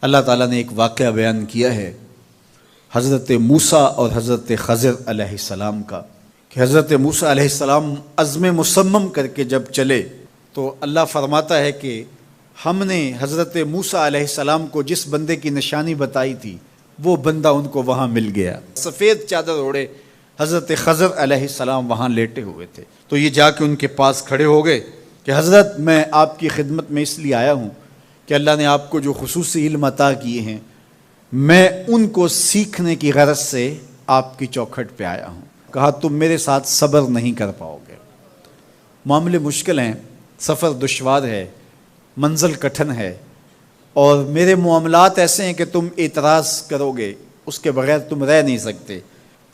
اللہ تعالیٰ نے ایک واقعہ بیان کیا ہے حضرت موسیٰ اور حضرت خضر علیہ السلام کا، کہ حضرت موسیٰ علیہ السلام عزم مصمم کر کے جب چلے تو اللہ فرماتا ہے کہ ہم نے حضرت موسیٰ علیہ السلام کو جس بندے کی نشانی بتائی تھی وہ بندہ ان کو وہاں مل گیا۔ سفید چادر اوڑے حضرت خضر علیہ السلام وہاں لیٹے ہوئے تھے، تو یہ جا کے ان کے پاس کھڑے ہو گئے کہ حضرت میں آپ کی خدمت میں اس لیے آیا ہوں کہ اللہ نے آپ کو جو خصوصی علم عطا کیے ہیں میں ان کو سیکھنے کی غرض سے آپ کی چوکھٹ پہ آیا ہوں۔ کہا تم میرے ساتھ صبر نہیں کر پاؤ گے، معاملے مشکل ہیں، سفر دشوار ہے، منزل کٹھن ہے، اور میرے معاملات ایسے ہیں کہ تم اعتراض کرو گے اس کے بغیر تم رہ نہیں سکتے۔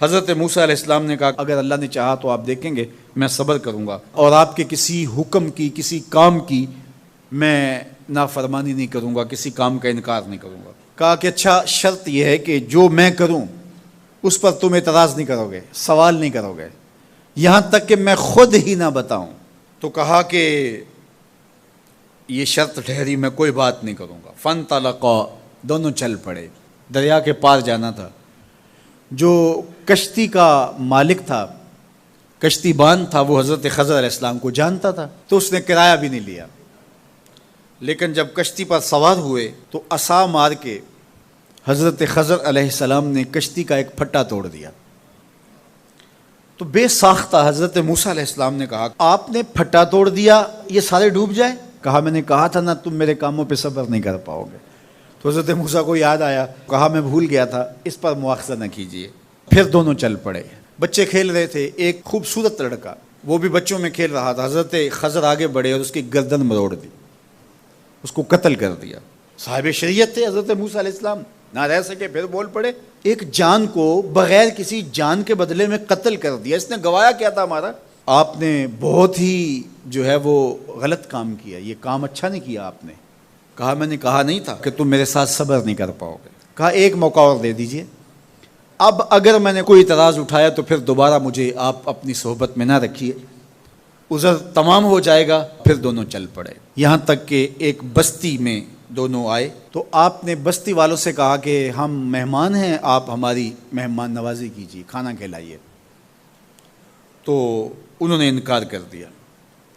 حضرت موسیٰ علیہ السلام نے کہا اگر اللہ نے چاہا تو آپ دیکھیں گے میں صبر کروں گا اور آپ کے کسی حکم کی کسی کام کی میں نافرمانی نہیں کروں گا، کسی کام کا انکار نہیں کروں گا۔ کہا کہ اچھا شرط یہ ہے کہ جو میں کروں اس پر تم اعتراض نہیں کرو گے، سوال نہیں کرو گے، یہاں تک کہ میں خود ہی نہ بتاؤں۔ تو کہا کہ یہ شرط ٹھہری، میں کوئی بات نہیں کروں گا۔ فانطلقا، دونوں چل پڑے، دریا کے پار جانا تھا۔ جو کشتی کا مالک تھا، کشتی بان تھا، وہ حضرت خضر علیہ السلام کو جانتا تھا تو اس نے کرایہ بھی نہیں لیا، لیکن جب کشتی پر سوار ہوئے تو عصا مار کے حضرت خضر علیہ السلام نے کشتی کا ایک پھٹا توڑ دیا۔ تو بے ساختہ حضرت موسیٰ علیہ السلام نے کہا آپ نے پھٹا توڑ دیا، یہ سارے ڈوب جائیں؟ کہا میں نے کہا تھا نا تم میرے کاموں پہ صبر نہیں کر پاؤ گے۔ تو حضرت موسیٰ کو یاد آیا، کہا میں بھول گیا تھا، اس پر مواخذہ نہ کیجیے۔ پھر دونوں چل پڑے، بچے کھیل رہے تھے، ایک خوبصورت لڑکا وہ بھی بچوں میں کھیل رہا تھا۔ حضرت خضر آگے بڑھے اور اس کی گردن مروڑ دی، اس کو قتل کر دیا۔ صاحب شریعت تھے حضرت موسیٰ علیہ السلام، نہ رہ سکے، پھر بول پڑے ایک جان کو بغیر کسی جان کے بدلے میں قتل کر دیا، اس نے گوایا کیا تھا ہمارا؟ آپ نے بہت ہی جو ہے وہ غلط کام کیا، یہ کام اچھا نہیں کیا آپ نے۔ کہا میں نے کہا نہیں تھا کہ تم میرے ساتھ صبر نہیں کر پاؤ گے۔ کہا ایک موقع اور دے دیجئے، اب اگر میں نے کوئی اعتراض اٹھایا تو پھر دوبارہ مجھے آپ اپنی صحبت میں نہ رکھیے، عذر تمام ہو جائے گا۔ پھر دونوں چل پڑے، یہاں تک کہ ایک بستی میں دونوں آئے تو آپ نے بستی والوں سے کہا کہ ہم مہمان ہیں، آپ ہماری مہمان نوازی کیجیے، کھانا کھلائیے۔ تو انہوں نے انکار کر دیا،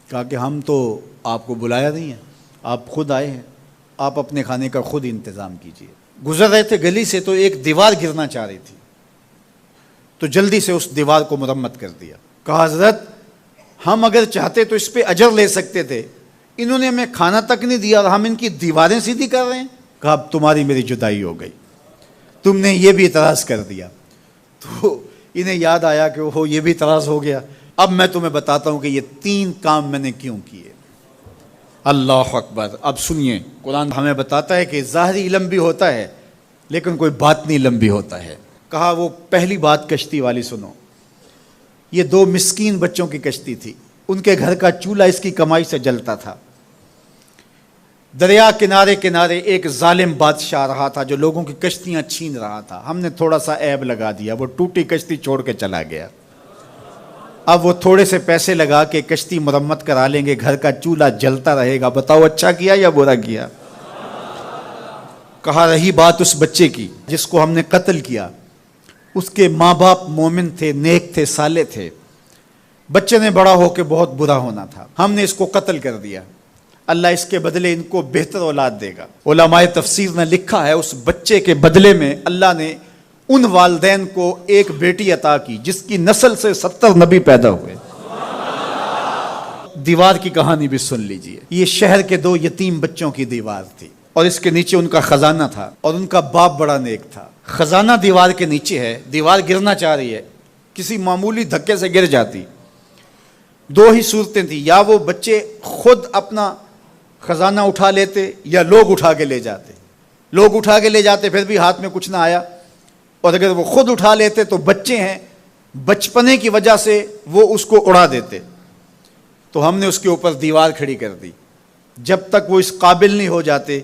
کہا کہ ہم تو آپ کو بلایا نہیں ہے، آپ خود آئے ہیں، آپ اپنے کھانے کا خود انتظام کیجیے۔ گزر رہے تھے گلی سے تو ایک دیوار گرنا چاہ رہی تھی، تو جلدی سے اس دیوار کو مرمت کر دیا۔ کہا حضرت ہم اگر چاہتے تو اس پہ اجر لے سکتے تھے، انہوں نے ہمیں کھانا تک نہیں دیا اور ہم ان کی دیواریں سیدھی کر رہے ہیں۔ کہا اب تمہاری میری جدائی ہو گئی، تم نے یہ بھی اعتراض کر دیا۔ تو انہیں یاد آیا کہ وہ یہ بھی اعتراض ہو گیا، اب میں تمہیں بتاتا ہوں کہ یہ 3 کام میں نے کیوں کیے۔ اللہ اکبر۔ اب سنیے، قرآن ہمیں بتاتا ہے کہ ظاہری علم بھی ہوتا ہے لیکن کوئی باطنی علم بھی ہوتا ہے۔ کہا وہ پہلی بات کشتی والی سنو، یہ 2 مسکین بچوں کی کشتی تھی، ان کے گھر کا چولہا اس کی کمائی سے جلتا تھا۔ دریا کنارے کنارے ایک ظالم بادشاہ رہا تھا جو لوگوں کی کشتیاں چھین رہا تھا، ہم نے تھوڑا سا عیب لگا دیا، وہ ٹوٹی کشتی چھوڑ کے چلا گیا۔ اب وہ تھوڑے سے پیسے لگا کے کشتی مرمت کرا لیں گے، گھر کا چولہا جلتا رہے گا، بتاؤ اچھا کیا یا برا کیا؟ کہا رہی بات اس بچے کی جس کو ہم نے قتل کیا، اس کے ماں باپ مومن تھے، نیک تھے، صالح تھے، بچے نے بڑا ہو کے بہت برا ہونا تھا، ہم نے اس کو قتل کر دیا، اللہ اس کے بدلے ان کو بہتر اولاد دے گا۔ علماء تفسیر نے لکھا ہے اس بچے کے بدلے میں اللہ نے ان والدین کو ایک بیٹی عطا کی جس کی نسل سے 70 نبی پیدا ہوئے۔ دیوار کی کہانی بھی سن لیجئے، یہ شہر کے 2 یتیم بچوں کی دیوار تھی اور اس کے نیچے ان کا خزانہ تھا اور ان کا باپ بڑا نیک تھا۔ خزانہ دیوار کے نیچے ہے، دیوار گرنا چاہ رہی ہے، کسی معمولی دھکے سے گر جاتی۔ 2 ہی صورتیں تھیں، یا وہ بچے خود اپنا خزانہ اٹھا لیتے یا لوگ اٹھا کے لے جاتے۔ لوگ اٹھا کے لے جاتے پھر بھی ہاتھ میں کچھ نہ آیا، اور اگر وہ خود اٹھا لیتے تو بچے ہیں، بچپنے کی وجہ سے وہ اس کو اڑا دیتے۔ تو ہم نے اس کے اوپر دیوار کھڑی کر دی، جب تک وہ اس قابل نہیں ہو جاتے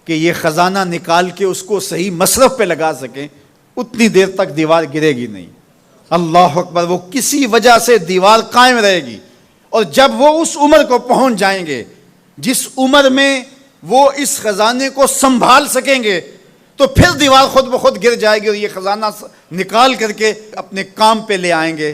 کہ یہ خزانہ نکال کے اس کو صحیح مصرف پہ لگا سکیں، اتنی دیر تک دیوار گرے گی نہیں۔ اللہ اکبر۔ وہ کسی وجہ سے دیوار قائم رہے گی، اور جب وہ اس عمر کو پہنچ جائیں گے جس عمر میں وہ اس خزانے کو سنبھال سکیں گے تو پھر دیوار خود بخود گر جائے گی اور یہ خزانہ نکال کر کے اپنے کام پہ لے آئیں گے.